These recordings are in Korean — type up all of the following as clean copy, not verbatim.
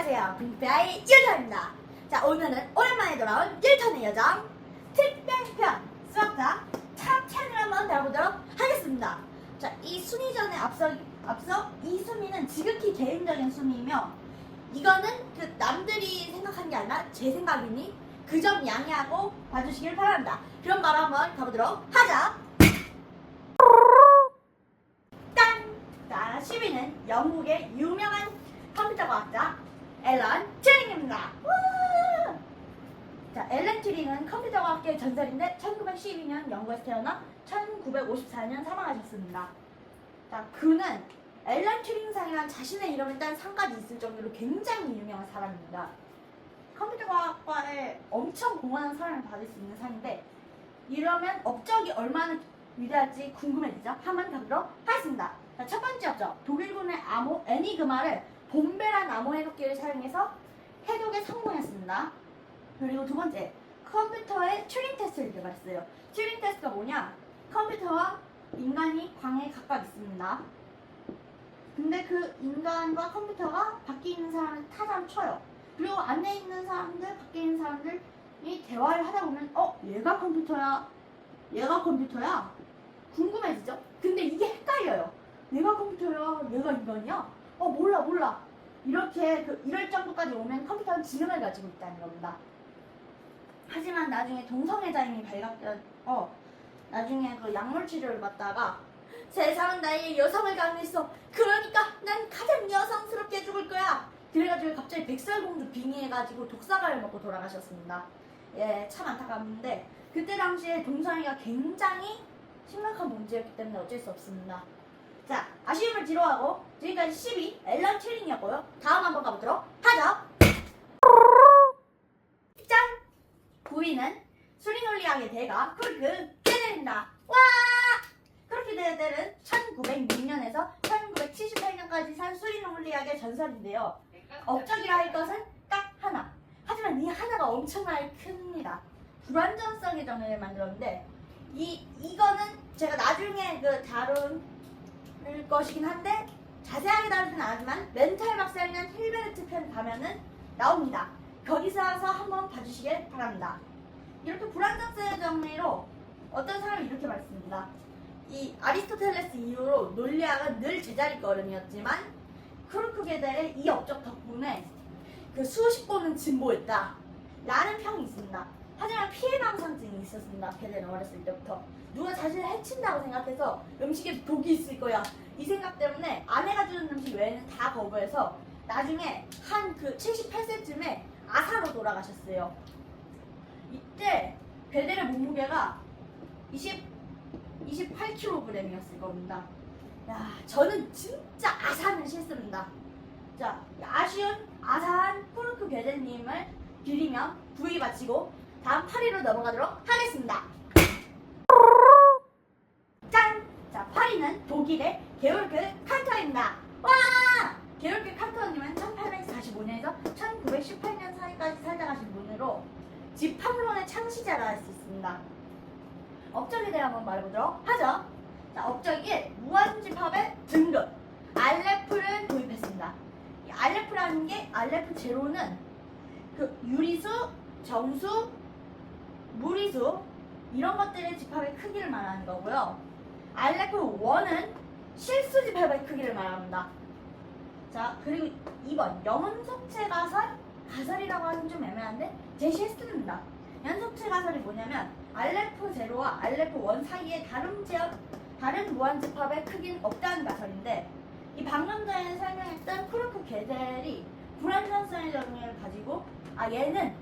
안녕하세요. 빙피아의 유정입니다. 자, 오늘은 오랜만에 돌아온 1턴의 여정 특별편 수학자 탑10을 한번 다뤄보도록 하겠습니다. 자, 이 순위전에 앞서 이 순위는 지극히 개인적인 순위이며 이거는 그 남들이 생각한 게 아니라 제 생각이니 그 점 양해하고 봐주시길 바랍니다. 그럼 바로 한번 가보도록 하자. 짠! 자, 10위는 영국의 유명한 컴퓨터 과학자 앨런 튜링입니다. 자, 앨런 튜링은 컴퓨터 과학계의 전설인데 1912년 영국에서 태어나 1954년 사망하셨습니다. 자, 그는 앨런 튜링상이라는 자신의 이름을 딴 상까지 있을 정도로 굉장히 유명한 사람입니다. 컴퓨터 과학과에 엄청 공헌한 사람을 받을 수 있는 상인데 이러면 업적이 얼마나 위대할지 궁금해지죠? 한번 가보도록 하겠습니다. 자, 첫 번째 업적, 독일군의 암호 애니그마를 봄베란 암호 해독기를 사용해서 해독에 성공했습니다. 그리고 두 번째, 컴퓨터의 튜링 테스트를 개발했어요. 튜링 테스트가 뭐냐? 컴퓨터와 인간이 광에 각각 있습니다. 근데 그 인간과 컴퓨터가 밖에 있는 사람을 타자로 쳐요. 그리고 안에 있는 사람들, 밖에 있는 사람들이 대화를 하다 보면 얘가 컴퓨터야? 얘가 컴퓨터야? 궁금해지죠? 근데 이게 헷갈려요. 얘가 컴퓨터야? 얘가 인간이야? 몰라. 이렇게 이럴 정도까지 오면 컴퓨터는 지능을 가지고 있다는 겁니다. 하지만 나중에 동성애자임이 나중에 그 약물 치료를 받다가 세상은 나의 여성을 강요했어. 그러니까 난 가장 여성스럽게 죽을 거야. 그래가지고 갑자기 백설공주 빙의해가지고 독사과를 먹고 돌아가셨습니다. 예, 참 안타깝는데 그때 당시에 동성애가 굉장히 심각한 문제였기 때문에 어쩔 수 없습니다. 자, 아쉬움을 뒤로하고 지금까지 10위 앨런 튜링이었고요. 다음 한번 가보도록 하죠. 짠! 9위는 수리논리학의 대가 크루크 게델입니다. 와! 크루크 게델은 1906년에서 1978년까지 산 수리논리학의 전설인데요. 업적이라 할 것은 딱 하나. 하지만 이 하나가 엄청나게 큽니다. 불완전성의 정의를 만들었는데 이거는 제가 나중에 다룰 것이긴 한데 자세하게 다루진 않지만 멘탈 박살난 힐베르트 편 가면은 나옵니다. 거기서 한번 봐주시길 바랍니다. 이렇게 불완전성의 정의로 어떤 사람이 이렇게 말했습니다. 이 아리스토텔레스 이후로 논리학은 늘 제자리걸음이었지만 크루크 게델의 이 업적 덕분에 수십 번은 진보했다 라는 평이 있습니다. 하지만 피해망상증이 있었습니다. 게델은 어렸을 때부터 누가 자신을 해친다고 생각해서 음식에 독이 있을 거야 이 생각 때문에 아내가 주는 음식 외에는 다 거부해서 나중에 한 78세쯤에 아사로 돌아가셨어요. 이때 게델의 몸무게가 28kg이었을 겁니다. 야, 저는 진짜 아사는 싫습니다. 자, 아쉬운 아사한 크루크 게델님을 빌리며 부위 바치고 다음 8위로 넘어가도록 하겠습니다. 짠! 자, 8위는 독일의 게오르크 칸터입니다. 와! 게오르크 칸터님은 1845년에서 1918년 사이까지 살다 가신 분으로 집합론의 창시자라 할 수 있습니다. 업적에 대해 한번 말해보도록 하죠. 자, 업적 1. 무한집합의 등급 알레프를 도입했습니다. 이 알레프라는 게 알레프 제로는 유리수, 정수, 무리수 이런 것들의 집합의 크기를 말하는 거고요. 알레프 1은 실수 집합의 크기를 말합니다. 자, 그리고 2번 연속체 가설이라고 하는 좀 애매한데 제시했습니다. 연속체 가설이 뭐냐면 알레프 제로와 알레프 1 사이에 다른 무한집합의 크기는 없다는 가설인데 이 방금 전에 설명했던 크루크 게델이 불완전성의 정의를 가지고 얘는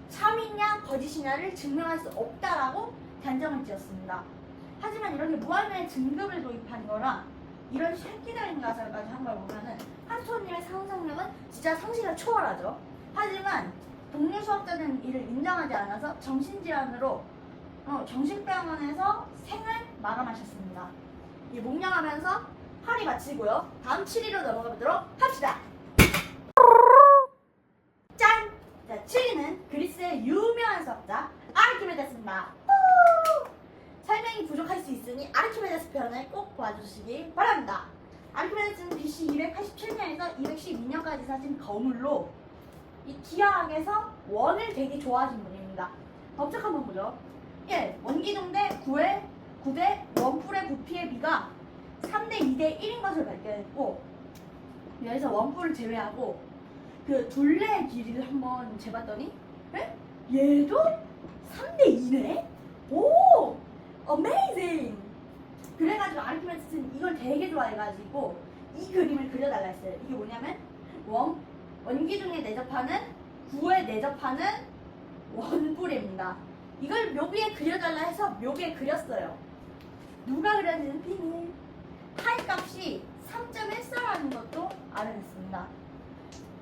참이냐 거짓이냐를 증명할 수 없다라고 단정을 지었습니다. 하지만 이렇게 무한의 등급을 도입한 거랑 이런 획기적인 가설까지 한 걸 보면은 한토님의 상상력은 진짜 상식을 초월하죠. 하지만 동료 수학자들은 이를 인정하지 않아서 정신질환으로 정신병원에서 생을 마감하셨습니다. 이 목령하면서 8위 마치고요. 다음 7위로 넘어가 보도록 합시다. 짠! 자, 7위는 그리스의 유명한 수학자 아르키메데스입니다. 설명이 부족할 수 있으니 아르키메데스 편을 꼭 봐주시기 바랍니다. 아르키메데스는 BC 287년에서 212년까지 사신 거물로 이 기하학에서 원을 되게 좋아하신 분입니다. 법칙 한번 보죠. 1. 원기둥 대 9대 원뿔의 부피의 비가 3대 2대 1인 것을 발견했고, 여기서 원뿔을 제외하고 그 둘레의 길이를 한번 재봤더니 얘도 3대 2네? 오! 어메이징! 그래가지고 아르키메데스는 이걸 되게 좋아해가지고 이 그림을 그려달라 했어요. 이게 뭐냐면 원기둥에 내접하는 9에 내접하는 원뿔입니다. 이걸 묘비에 그려달라 해서 묘비에 그렸어요. 누가 그렸는지는 비밀. 파이 값이 3.14라는 것도 알아냈습니다.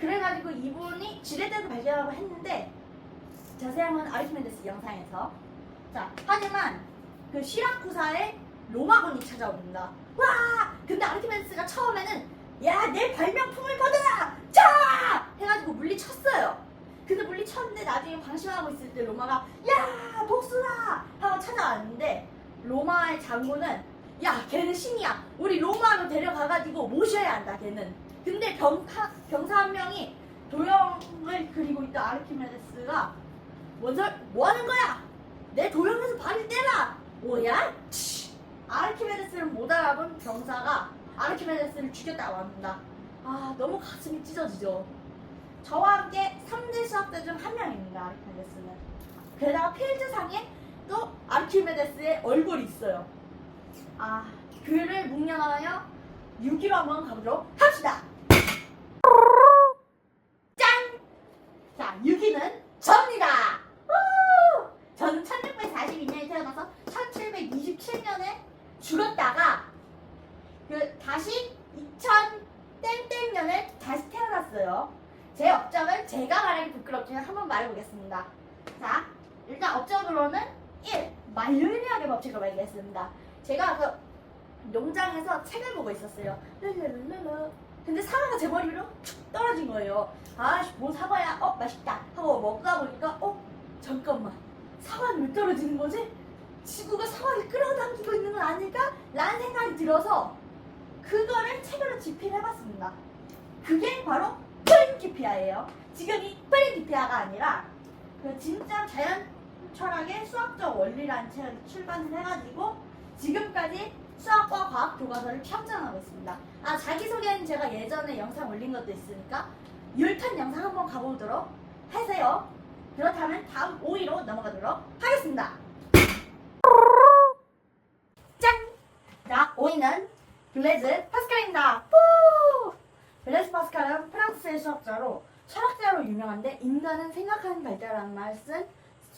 그래가지고 이분이 지레대도 발견하고 했는데 자세한 건 아르키메데스 영상에서. 자, 하지만 그 시라쿠사에 로마군이 찾아옵니다. 와! 근데 아르키메데스가 처음에는 야, 내 발명품을 받아라! 자! 해가지고 물리쳤어요. 근데 물리쳤는데 나중에 방심하고 있을 때 로마가 야! 복수라! 하고 찾아왔는데 로마의 장군은 야, 걔는 신이야. 우리 로마로 데려가가지고 모셔야 한다, 걔는. 근데 병사 한 명이 도형을 그리고 있던 아르키메데스가 뭐 하는 거야? 내 도형에서 발을 떼라! 뭐야? 아르키메데스를 못 알아본 병사가 아르키메데스를 죽였다고 합니다. 아, 너무 가슴이 찢어지죠. 저와 함께 3대 수학자 중 한 명입니다, 아르키메데스는. 게다가 필드상에 또 아르키메데스의 얼굴이 있어요. 아, 그를 묵념하여 6위로 한번 가보도록 합시다. 짠! 자, 6위는 접니다. 저는 1642년에 태어나서 1727년에 죽었다가 다시 2000년에 다시 태어났어요. 제 업적은 제가 말하기 부끄럽지만 한번 말해보겠습니다. 자, 일단 업적으로는 1. 말르니아의 법칙을 발견했습니다. 제가 그 농장에서 책을 보고 있었어요. 근데 사과가 제 머리 위로 툭 떨어진 거예요. 아씨, 뭐 사과야? 맛있다 하고 먹다 보니까 잠깐만, 사과는 왜 떨어지는 거지? 지구가 사과를 끌어당기고 있는 건 아닐까? 라는 생각이 들어서 그거를 책으로 집필해봤습니다. 그게 바로 프린키피아예요. 지금 이 프린키피아가 아니라 그 진짜 자연 철학의 수학적 원리라는 책을 출간을 해가지고 지금까지 수학과 과학 교과서를 편찬하고 있습니다. 아, 자기소개는 제가 예전에 영상 올린 것도 있으니까 율탄 영상 한번 가보도록 하세요. 그렇다면 다음 5위로 넘어가도록 하겠습니다. 짠! 자, 5위는 블레즈 파스칼입니다. 블레즈 파스칼은 프랑스의 수학자로 철학자로 유명한데 인간은 생각하는 발달한 말 쓴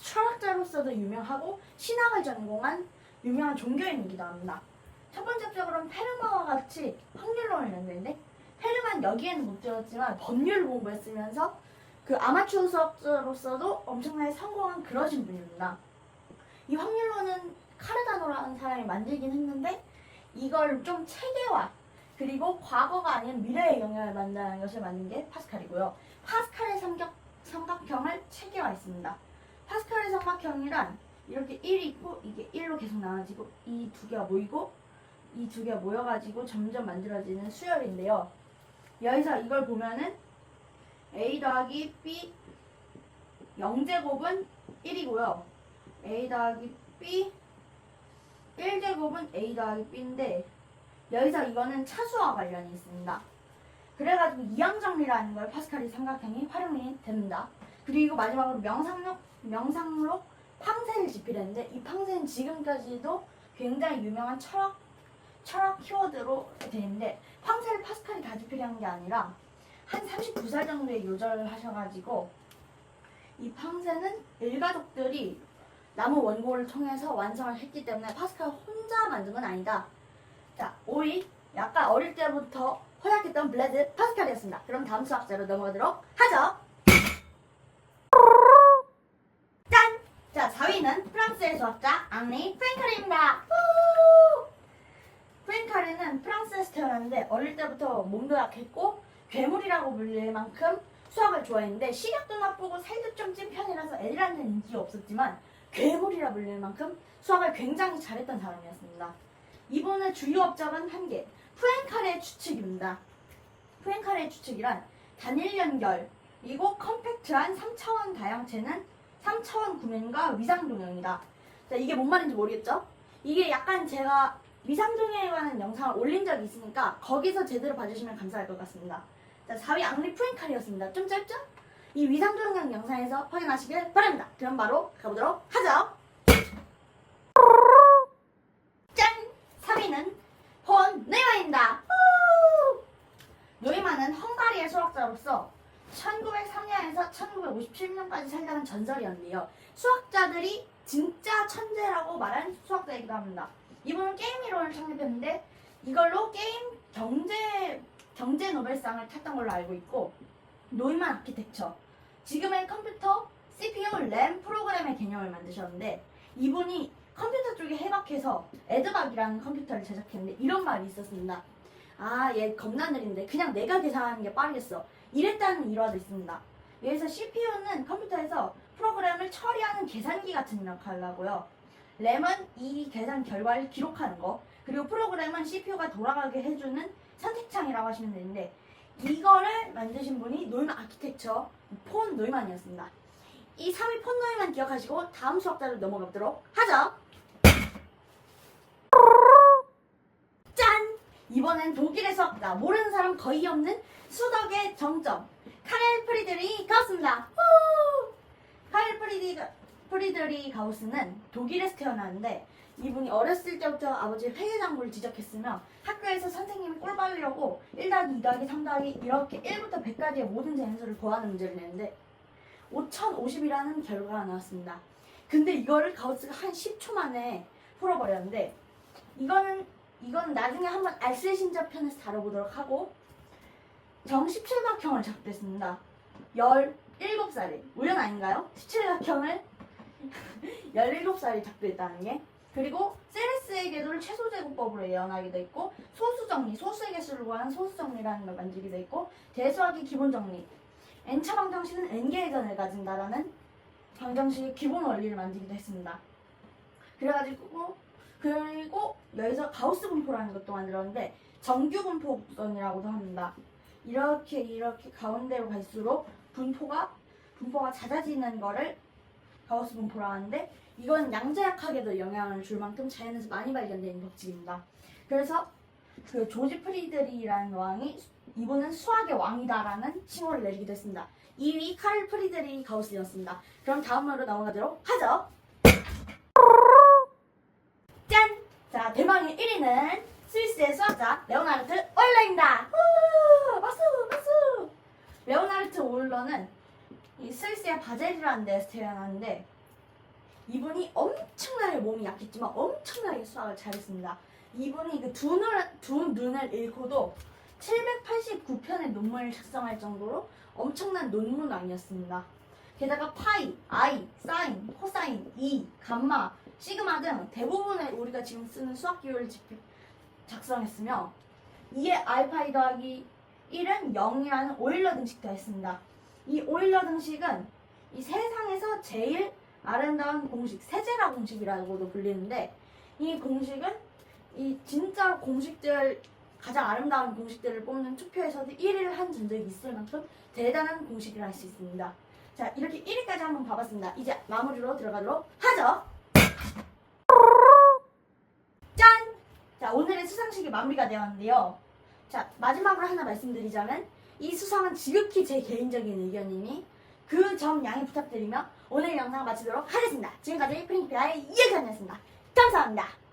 철학자로서도 유명하고 신학을 전공한 유명한 종교인이기도 합니다. 첫 번째 업적으로는 페르마와 같이 확률론을 연구했는데 페르마는 여기에는 못 들었지만 법률을 공부했으면서 그 아마추어 수학자로서도 엄청나게 성공한 그러신 분입니다. 이 확률론은 카르다노라는 사람이 만들긴 했는데 이걸 좀 체계화 그리고 과거가 아닌 미래의 영역을 만드는 것을 만든 게 파스칼이고요. 파스칼의 삼각형을 체계화했습니다. 파스칼의 삼각형이란 이렇게 1이 있고 이게 1로 계속 나눠지고 이 두 개가 모이고 이 두 개가 모여가지고 점점 만들어지는 수열인데요. 여기서 이걸 보면은 a 더하기 b 0제곱은 1이고요. a 더하기 b 1제곱은 a 더하기 b인데 여기서 이거는 차수와 관련이 있습니다. 그래가지고 이항정리라는 걸 파스칼이 삼각형이 활용이 됩니다. 그리고 마지막으로 명상록 팡세를 집필했는데 이 팡세는 지금까지도 굉장히 유명한 철학 키워드로 되는데 팡세를 파스칼이 다 집필한 게 아니라 한 39살 정도에 요절을 하셔가지고 이 팡세는 일가족들이 나무 원고를 통해서 완성을 했기 때문에 파스칼 혼자 만든 건 아니다. 자, 5위 약간 어릴 때부터 허약했던 블레즈 파스칼이었습니다. 그럼 다음 수학자로 넘어가도록 하죠. 짠! 자, 4위는 프랑스의 수학자 앙리 프랭카리입니다. 프랭카리는 프랑스에서 태어났는데 어릴 때부터 몸도 약했고 괴물이라고 불릴 만큼 수학을 좋아했는데 시력도 나쁘고 살도 좀 찐 편이라서 애들한테는 인기가 없었지만 괴물이라 불릴 만큼 수학을 굉장히 잘했던 사람이었습니다. 이분의 주요 업적은 1개, 푸엔카레 추측입니다. 푸엔카레 추측이란 단일 연결 그리고 컴팩트한 3차원 다양체는 3차원 구면과 위상동형이다. 자, 이게 뭔 말인지 모르겠죠? 이게 약간 제가 위상동형에 관한 영상을 올린 적이 있으니까 거기서 제대로 봐주시면 감사할 것 같습니다. 자, 4위 앙리 푸엔카레였습니다. 좀 짧죠? 이 위상동형 영상에서 확인하시길 바랍니다. 그럼 바로 가보도록 하죠. 짠! 3위는 폰 노이만입니다. 노이만은 헝가리의 수학자로서 1903년에서 1957년까지 살다는 전설이었는데요. 수학자들이 진짜 천재라고 말한 수학자이기도 합니다. 이분은 게임 이론을 창립했는데 이걸로 게임 경제 노벨상을 탔던 걸로 알고 있고, 노이만 아키텍처, 지금의 컴퓨터, CPU, 램 프로그램의 개념을 만드셨는데, 이분이 컴퓨터 쪽에 해박해서 에드박이라는 컴퓨터를 제작했는데 이런 말이 있었습니다. 아, 얘 겁나 느린데 그냥 내가 계산하는 게 빠르겠어. 이랬다는 일화도 있습니다. 여기서 CPU는 컴퓨터에서 프로그램을 처리하는 계산기 같은 역할을 하고요. 램은 이 계산 결과를 기록하는 거, 그리고 프로그램은 CPU가 돌아가게 해주는 선택창이라고 하시면 되는데, 이거를 만드신 분이 노이만 아키텍처 폰 노이만이었습니다. 이 3위 폰 노이만 기억하시고 다음 수학자로 넘어가 보도록 하죠. 짠! 이번엔 독일의 수학자, 모르는 사람 거의 없는 수덕의 정점 카렐 프리드리 가우스입니다. 카렐 프리드리 가우스는 독일에서 태어났는데, 이분이 어렸을 때부터 아버지의 회계장부를 지적했으며 학교에서 선생님이 꼴 받으려고 1 더하기 2 더하기 3 더하기 이렇게 1부터 100까지의 모든 재능수를 구하는 문제를 냈는데 5050이라는 결과가 나왔습니다. 근데 이거를 가우스가 한 10초 만에 풀어버렸는데, 이거는 나중에 한번 알쓸신자 편에서 다뤄보도록 하고, 정 17각형을 작도했습니다. 17살에 우연 아닌가요? 17각형을 17살에 작도했다는 게. 그리고 세레스의 궤도를 최소제곱법으로 예언하기도 했고, 소수정리, 소수의 개수를 구하는 소수정리라는 걸 만들기도 했고, 대수학의 기본정리, n차 방정식은 n개의 전을 가진다라는 방정식의 기본 원리를 만들기도 했습니다. 그리고 여기서 가우스 분포라는 것도 만들었는데 정규 분포 곡선이라고도 합니다. 이렇게 가운데로 갈수록 분포가 잦아지는 거를 가우스 분포라 하는데, 이건 양자역학에도 영향을 줄 만큼 자연에서 많이 발견된 법칙입니다. 그래서 그 조지 프리드리라는 왕이 이분은 수학의 왕이다라는 칭호를 내리기도 했습니다. 2위 카를 프리드리 가우스였습니다. 그럼 다음으로 넘어가도록 하죠. 짠! 자, 대망의 1위는 스위스의 수학자 레오나르트 오일러입니다. 박수! 레오나르트 오일러는 이 스위스의 바젤이라는 데서 태어났는데, 이분이 엄청나게 몸이 약했지만 엄청나게 수학을 잘했습니다. 이분이 그 두 눈을 잃고도 789편의 논문을 작성할 정도로 엄청난 논문왕이었습니다. 게다가 파이, 아이, 사인, 코사인, 이, 감마, 시그마 등 대부분의 우리가 지금 쓰는 수학 기호를 작성했으며, 이에 알파 2 더하기 1은 0이라는 오일러 등식도 했습니다. 이 오일러 등식은 이 세상에서 제일 아름다운 공식, 세제라 공식이라고도 불리는데, 이 공식은 이 진짜 공식들, 가장 아름다운 공식들을 뽑는 투표에서도 1위를 한 전적이 있을 만큼 대단한 공식이라 할 수 있습니다. 자, 이렇게 1위까지 한번 봐봤습니다. 이제 마무리로 들어가도록 하죠. 짠! 자, 오늘의 수상식이 마무리가 되었는데요. 자, 마지막으로 하나 말씀드리자면, 이 수상은 지극히 제 개인적인 의견이니 그 점 양해 부탁드리며 오늘 영상 마치도록 하겠습니다. 지금까지 프링피아의 이혜견이었습니다. 감사합니다.